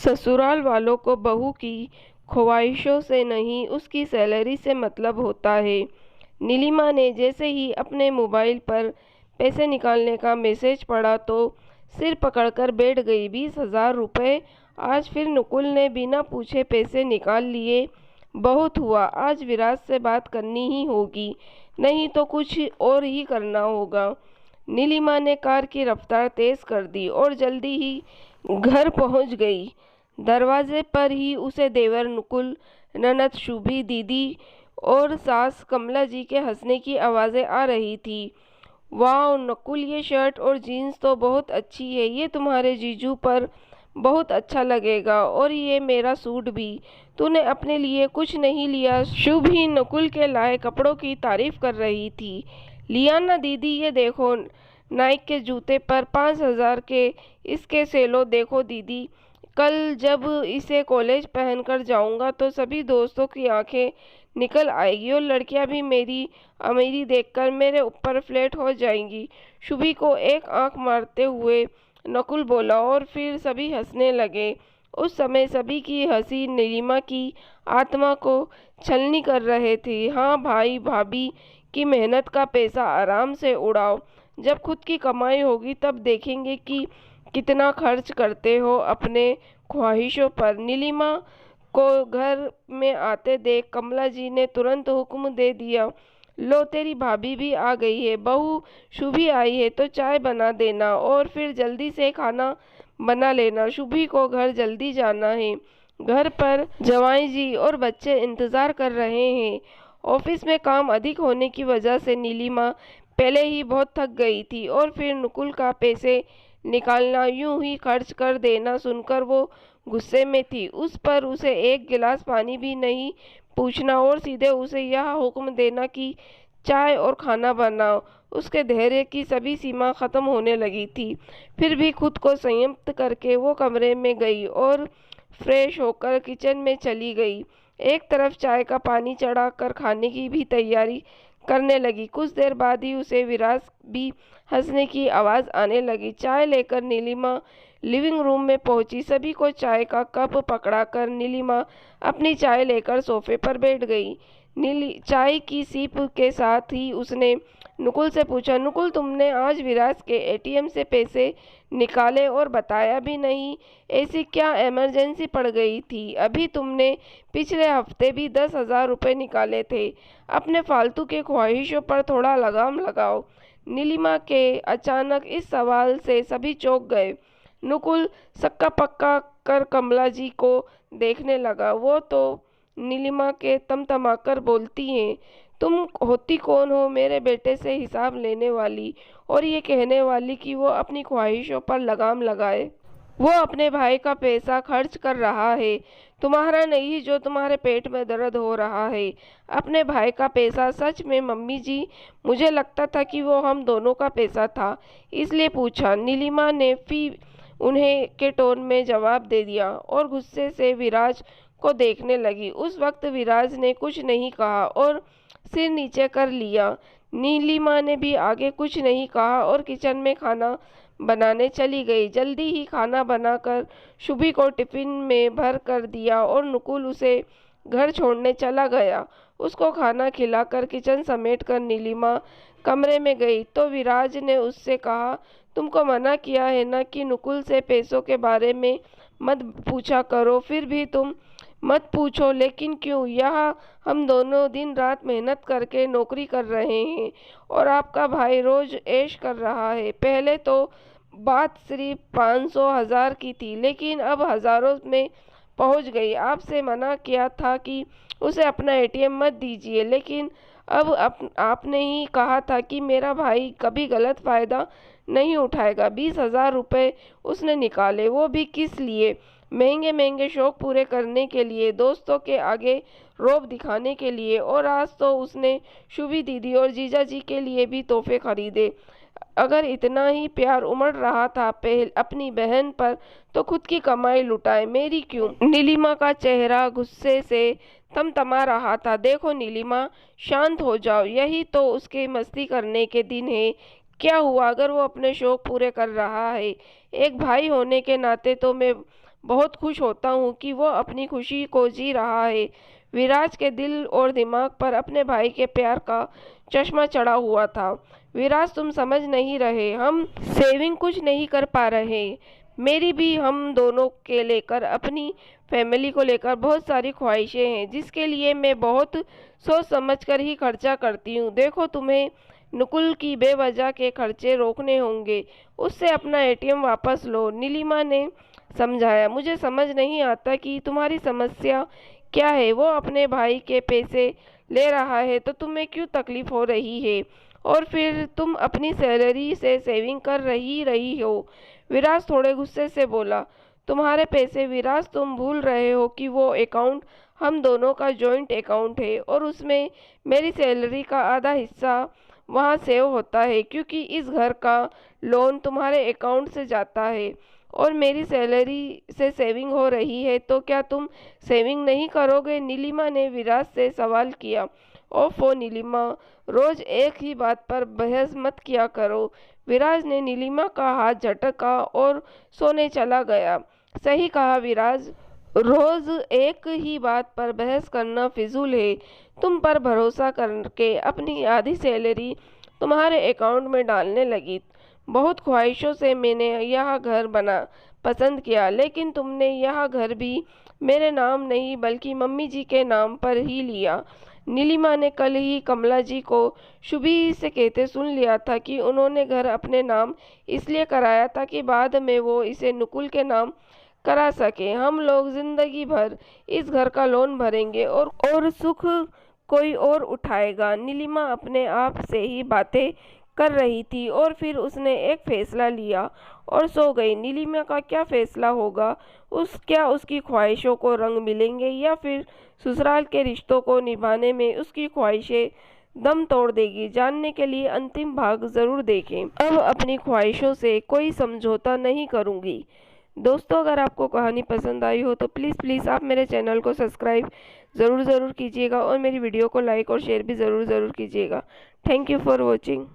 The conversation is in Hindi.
ससुराल वालों को बहू की ख्वाहिशों से नहीं उसकी सैलरी से मतलब होता है। नीलिमा ने जैसे ही अपने मोबाइल पर पैसे निकालने का मैसेज पढ़ा तो सिर पकड़कर बैठ गई। 20,000 रुपये! आज फिर नकुल ने बिना पूछे पैसे निकाल लिए। बहुत हुआ, आज विराज से बात करनी ही होगी, नहीं तो कुछ और ही करना होगा। नीलिमा ने कार की रफ्तार तेज कर दी और जल्दी ही घर पहुंच गई। दरवाजे पर ही उसे देवर नकुल, ननद शुभी, दीदी और सास कमला जी के हंसने की आवाज़ें आ रही थी। वाह नकुल, ये शर्ट और जीन्स तो बहुत अच्छी है, ये तुम्हारे जीजू पर बहुत अच्छा लगेगा। और ये मेरा सूट भी, तूने अपने लिए कुछ नहीं लिया? शुभी नकुल के लाए कपड़ों की तारीफ कर रही थी। लिया ना दीदी, ये देखो नाइक के जूते पर 5,000 के इसके सेलो देखो दीदी, कल जब इसे कॉलेज पहनकर जाऊंगा तो सभी दोस्तों की आंखें निकल आएगी और लड़कियां भी मेरी अमीरी देखकर मेरे ऊपर फ्लैट हो जाएंगी। शुभी को एक आंख मारते हुए नकुल बोला और फिर सभी हंसने लगे। उस समय सभी की हंसी नीलिमा की आत्मा को छलनी कर रहे थे। हाँ भाई, भाभी की मेहनत का पैसा आराम से उड़ाओ, जब खुद की कमाई होगी तब देखेंगे कि कितना खर्च करते हो अपने ख्वाहिशों पर। नीलिमा को घर में आते देख कमला जी ने तुरंत हुक्म दे दिया, लो तेरी भाभी भी आ गई है, बहू शुभी आई है तो चाय बना देना और फिर जल्दी से खाना बना लेना, शुभी को घर जल्दी जाना है। घर पर जवाई जी और बच्चे इंतजार कर रहे हैं। ऑफिस में काम अधिक होने की वजह से नीलिमा पहले ही बहुत थक गई थी और फिर नकुल का पैसे निकालना, यूं ही खर्च कर देना सुनकर वो गुस्से में थी। उस पर उसे एक गिलास पानी भी नहीं पूछना और सीधे उसे यह हुक्म देना कि चाय और खाना बनाओ। उसके धैर्य की सभी सीमा खत्म होने लगी थी। फिर भी खुद को संयमित करके वो कमरे में गई और फ्रेश होकर किचन में चली गई। एक तरफ चाय का पानी चढ़ाकर खाने की भी तैयारी करने लगी। कुछ देर बाद ही उसे विराज भी हंसने की आवाज़ आने लगी। चाय लेकर नीलिमा लिविंग रूम में पहुंची। सभी को चाय का कप पकड़ाकर नीलिमा अपनी चाय लेकर सोफे पर बैठ गई। नीली चाय की सीप के साथ ही उसने नकुल से पूछा, नकुल तुमने आज विराज के एटीएम से पैसे निकाले और बताया भी नहीं, ऐसी क्या इमरजेंसी पड़ गई थी? अभी तुमने पिछले हफ्ते भी 10,000 रुपये निकाले थे। अपने फालतू के ख्वाहिशों पर थोड़ा लगाम लगाओ। नीलिमा के अचानक इस सवाल से सभी चौंक गए। नकुल सक्का पक्का कर कमला जी को देखने लगा। वो तो नीलिमा के तमतमाकर बोलती हैं, तुम होती कौन हो मेरे बेटे से हिसाब लेने वाली और ये कहने वाली कि वो अपनी ख्वाहिशों पर लगाम लगाए? वो अपने भाई का पैसा खर्च कर रहा है, तुम्हारा नहीं जो तुम्हारे पेट में दर्द हो रहा है। अपने भाई का पैसा? सच में मम्मी जी, मुझे लगता था कि वो हम दोनों का पैसा था, इसलिए पूछा। नीलिमा ने फी उन्हें के टोन में जवाब दे दिया और गुस्से से विराज को देखने लगी। उस वक्त विराज ने कुछ नहीं कहा और सिर नीचे कर लिया। नीलिमा ने भी आगे कुछ नहीं कहा और किचन में खाना बनाने चली गई। जल्दी ही खाना बनाकर शुभी को टिफिन में भर कर दिया और नकुल उसे घर छोड़ने चला गया। उसको खाना खिलाकर किचन समेटकर नीलिमा कमरे में गई तो विराज ने उससे कहा, तुमको मना किया है ना कि नकुल से पैसों के बारे में मत पूछा करो, फिर भी तुम मत पूछो। लेकिन क्यों? यहाँ हम दोनों दिन रात मेहनत करके नौकरी कर रहे हैं और आपका भाई रोज ऐश कर रहा है। पहले तो बात सिर्फ 500,000 की थी, लेकिन अब हजारों में पहुंच गई। आपसे मना किया था कि उसे अपना एटीएम मत दीजिए, लेकिन अब आपने ही कहा था कि मेरा भाई कभी गलत फायदा नहीं उठाएगा। 20,000 रुपये उसने निकाले, वो भी किस लिए? महंगे महंगे शौक पूरे करने के लिए, दोस्तों के आगे रौब दिखाने के लिए। और आज तो उसने शुभी दीदी और जीजा जी के लिए भी तोहफे खरीदे। अगर इतना ही प्यार उमड़ रहा था अपनी बहन पर तो खुद की कमाई लुटाए, मेरी क्यों? नीलिमा का चेहरा गुस्से से तमतमा रहा था। देखो नीलिमा, शांत हो जाओ, यही तो उसके मस्ती करने के दिन है। क्या हुआ अगर वो अपने शौक पूरे कर रहा है? एक भाई होने के नाते तो मैं बहुत खुश होता हूँ कि वो अपनी खुशी को जी रहा है। विराज के दिल और दिमाग पर अपने भाई के प्यार का चश्मा चढ़ा हुआ था। विराज, तुम समझ नहीं रहे, हम सेविंग कुछ नहीं कर पा रहे। मेरी भी हम दोनों के लेकर, अपनी फैमिली को लेकर बहुत सारी ख्वाहिशें हैं, जिसके लिए मैं बहुत सोच समझ कर ही खर्चा करती हूँ। देखो, तुम्हें नकुल की बेवजह के खर्चे रोकने होंगे, उससे अपना एटीएम वापस लो, नीलिमा ने समझाया। मुझे समझ नहीं आता कि तुम्हारी समस्या क्या है। वो अपने भाई के पैसे ले रहा है तो तुम्हें क्यों तकलीफ हो रही है, और फिर तुम अपनी सैलरी से सेविंग कर रही हो। विराज थोड़े गुस्से से बोला। तुम्हारे पैसे विराज, तुम भूल रहे हो कि वो अकाउंट हम दोनों का जॉइंट अकाउंट है, और उसमें मेरी सैलरी का आधा हिस्सा वहाँ सेव होता है, क्योंकि इस घर का लोन तुम्हारे अकाउंट से जाता है और मेरी सैलरी से सेविंग हो रही है, तो क्या तुम सेविंग नहीं करोगे? नीलिमा ने विराज से सवाल किया। ओफो नीलिमा, रोज एक ही बात पर बहस मत किया करो। विराज ने नीलिमा का हाथ झटका और सोने चला गया। सही कहा विराज, रोज एक ही बात पर बहस करना फिजूल है। तुम पर भरोसा करके अपनी आधी सैलरी तुम्हारे अकाउंट में डालने लगी। बहुत ख्वाहिशों से मैंने यह घर बना पसंद किया, लेकिन तुमने यह घर भी मेरे नाम नहीं बल्कि मम्मी जी के नाम पर ही लिया। नीलिमा ने कल ही कमला जी को शुभी से कहते सुन लिया था कि उन्होंने घर अपने नाम इसलिए कराया था कि बाद में वो इसे नुकुल के नाम करा सके। हम लोग जिंदगी भर इस घर का लोन भरेंगे और सुख कोई और उठाएगा। नीलिमा अपने आप से ही बातें कर रही थी और फिर उसने एक फैसला लिया और सो गई। नीलिमा का क्या फैसला होगा? क्या उसकी ख्वाहिशों को रंग मिलेंगे, या फिर ससुराल के रिश्तों को निभाने में उसकी ख्वाहिशें दम तोड़ देगी? जानने के लिए अंतिम भाग जरूर देखें। अब अपनी ख्वाहिशों से कोई समझौता नहीं करूँगी। दोस्तों, अगर आपको कहानी पसंद आई हो तो प्लीज़ आप मेरे चैनल को सब्सक्राइब ज़रूर कीजिएगा और मेरी वीडियो को लाइक और शेयर भी ज़रूर कीजिएगा। Thank you for watching.